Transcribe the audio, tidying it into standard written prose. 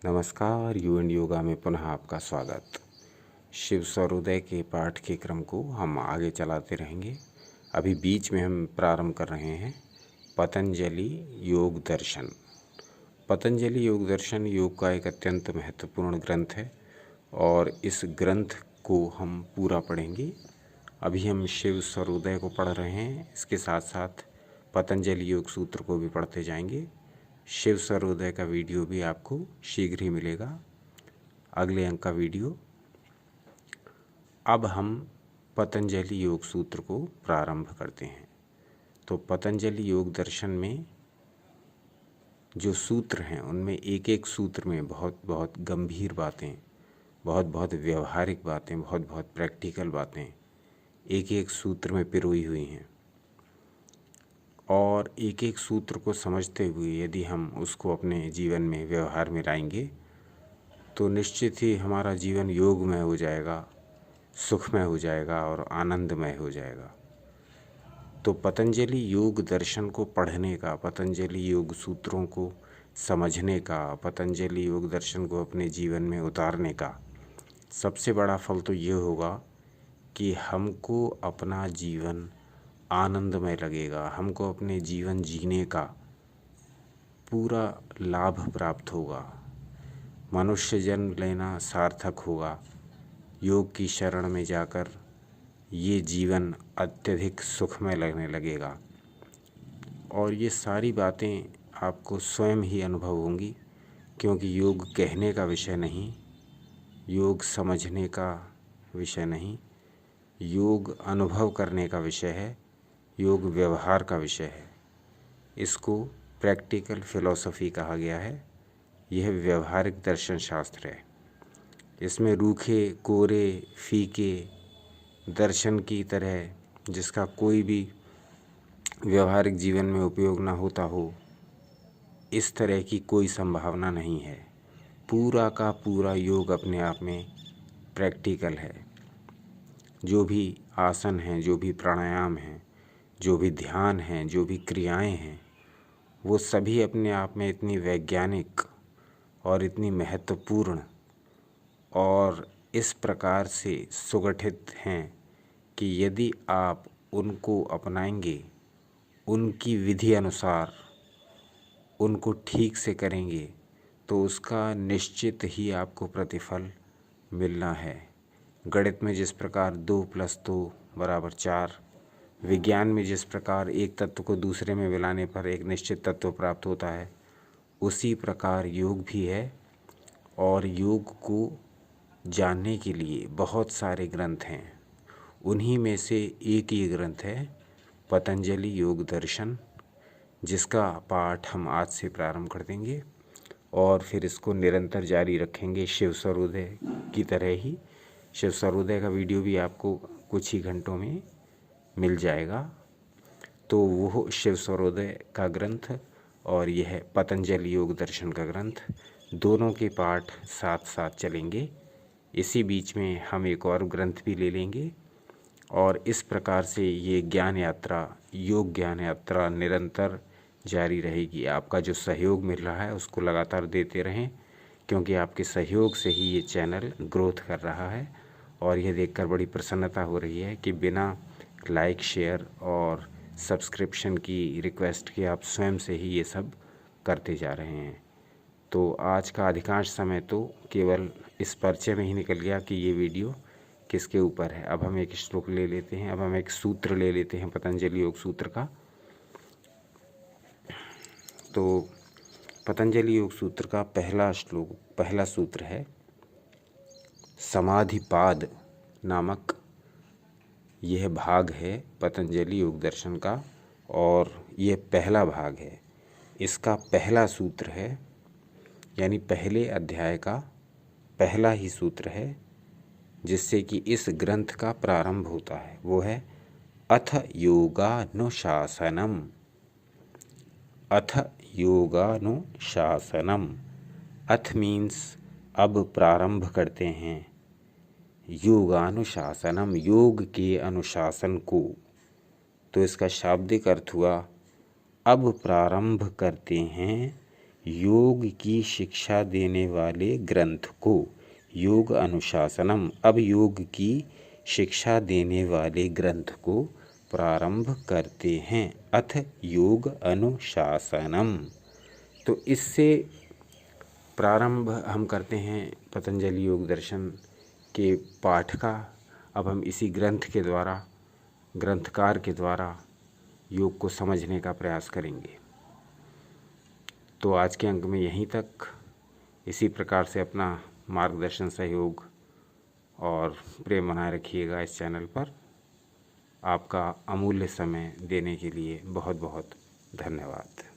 नमस्कार। You and yoga में पुनः आपका स्वागत। शिव सर्वोदय के पाठ के क्रम को हम आगे चलाते रहेंगे। अभी बीच में हम प्रारंभ कर रहे हैं पतंजलि योग दर्शन। पतंजलि योग दर्शन योग का एक अत्यंत महत्वपूर्ण ग्रंथ है और इस ग्रंथ को हम पूरा पढ़ेंगे। अभी हम शिव सर्वोदय को पढ़ रहे हैं, इसके साथ साथ पतंजलि योग सूत्र को भी पढ़ते जाएंगे। शिव सर्वोदय का वीडियो भी आपको शीघ्र ही मिलेगा, अगले अंक का वीडियो। अब हम पतंजलि योग सूत्र को प्रारंभ करते हैं। तो पतंजलि योग दर्शन में जो सूत्र हैं उनमें एक एक सूत्र में बहुत बहुत गंभीर बातें, बहुत बहुत व्यवहारिक बातें, बहुत बहुत प्रैक्टिकल बातें एक एक सूत्र में पिरोई हुई हैं। और एक एक सूत्र को समझते हुए यदि हम उसको अपने जीवन में व्यवहार में लाएंगे तो निश्चित ही हमारा जीवन योगमय हो जाएगा, सुखमय हो जाएगा और आनंदमय हो जाएगा। तो पतंजलि योग दर्शन को पढ़ने का, पतंजलि योग सूत्रों को समझने का, पतंजलि योग दर्शन को अपने जीवन में उतारने का सबसे बड़ा फल तो ये होगा कि हमको अपना जीवन आनंदमय लगेगा, हमको अपने जीवन जीने का पूरा लाभ प्राप्त होगा, मनुष्य जन्म लेना सार्थक होगा। योग की शरण में जाकर ये जीवन अत्यधिक सुखमय लगने लगेगा और ये सारी बातें आपको स्वयं ही अनुभव होंगी, क्योंकि योग कहने का विषय नहीं, योग समझने का विषय नहीं, योग अनुभव करने का विषय है, योग व्यवहार का विषय है। इसको प्रैक्टिकल फिलॉसफी कहा गया है। यह व्यवहारिक दर्शन शास्त्र है। इसमें रूखे कोरे फीके दर्शन की तरह जिसका कोई भी व्यवहारिक जीवन में उपयोग ना होता हो, इस तरह की कोई संभावना नहीं है। पूरा का पूरा योग अपने आप में प्रैक्टिकल है। जो भी आसन हैं, जो भी प्राणायाम हैं, जो भी ध्यान हैं, जो भी क्रियाएं हैं, वो सभी अपने आप में इतनी वैज्ञानिक और इतनी महत्वपूर्ण और इस प्रकार से सुगठित हैं कि यदि आप उनको अपनाएंगे, उनकी विधि अनुसार उनको ठीक से करेंगे तो उसका निश्चित ही आपको प्रतिफल मिलना है। गणित में जिस प्रकार 2 + 2 = 4, विज्ञान में जिस प्रकार एक तत्व को दूसरे में मिलाने पर एक निश्चित तत्व प्राप्त होता है, उसी प्रकार योग भी है। और योग को जानने के लिए बहुत सारे ग्रंथ हैं। उन्हीं में से एक ही ग्रंथ है पतंजलि योग दर्शन, जिसका पाठ हम आज से प्रारंभ कर देंगे और फिर इसको निरंतर जारी रखेंगे शिव सर्वोदय की तरह ही। शिव सर्वोदय का वीडियो भी आपको कुछ ही घंटों में मिल जाएगा। तो वो शिव सर्वोदय का ग्रंथ और यह पतंजलि योग दर्शन का ग्रंथ, दोनों के पाठ साथ साथ चलेंगे। इसी बीच में हम एक और ग्रंथ भी ले लेंगे और इस प्रकार से ये ज्ञान यात्रा, योग ज्ञान यात्रा निरंतर जारी रहेगी। आपका जो सहयोग मिल रहा है उसको लगातार देते रहें, क्योंकि आपके सहयोग से ही ये चैनल ग्रोथ कर रहा है। और यह देखकर बड़ी प्रसन्नता हो रही है कि बिना लाइक, शेयर और सब्सक्रिप्शन की रिक्वेस्ट के आप स्वयं से ही ये सब करते जा रहे हैं। तो आज का अधिकांश समय तो केवल इस परिचय में ही निकल गया कि ये वीडियो किसके ऊपर है। अब हम एक श्लोक ले लेते हैं, अब हम एक सूत्र ले लेते हैं पतंजलि योग सूत्र का। तो पतंजलि योग सूत्र का पहला सूत्र है समाधिपाद नामक। यह भाग है पतंजलि योग दर्शन का और यह पहला भाग है। इसका पहला सूत्र है, यानी पहले अध्याय का पहला ही सूत्र है जिससे कि इस ग्रंथ का प्रारंभ होता है। वो है अथ योगानुशासनम। अथ योगानुशासनम। अथ मीन्स अब प्रारंभ करते हैं, योगानुशासनम योग के अनुशासन को। तो इसका शाब्दिक अर्थ हुआ अब प्रारंभ करते हैं योग की शिक्षा देने वाले ग्रंथ को योग अनुशासनम। अब योग की शिक्षा देने वाले ग्रंथ को प्रारंभ करते हैं। अथ योग अनुशासनम। तो इससे प्रारंभ हम करते हैं पतंजलि योग दर्शन के पाठ का। अब हम इसी ग्रंथ के द्वारा, ग्रंथकार के द्वारा योग को समझने का प्रयास करेंगे। तो आज के अंक में यहीं तक। इसी प्रकार से अपना मार्गदर्शन, सहयोग और प्रेम बनाए रखिएगा इस चैनल पर। आपका अमूल्य समय देने के लिए बहुत बहुत धन्यवाद।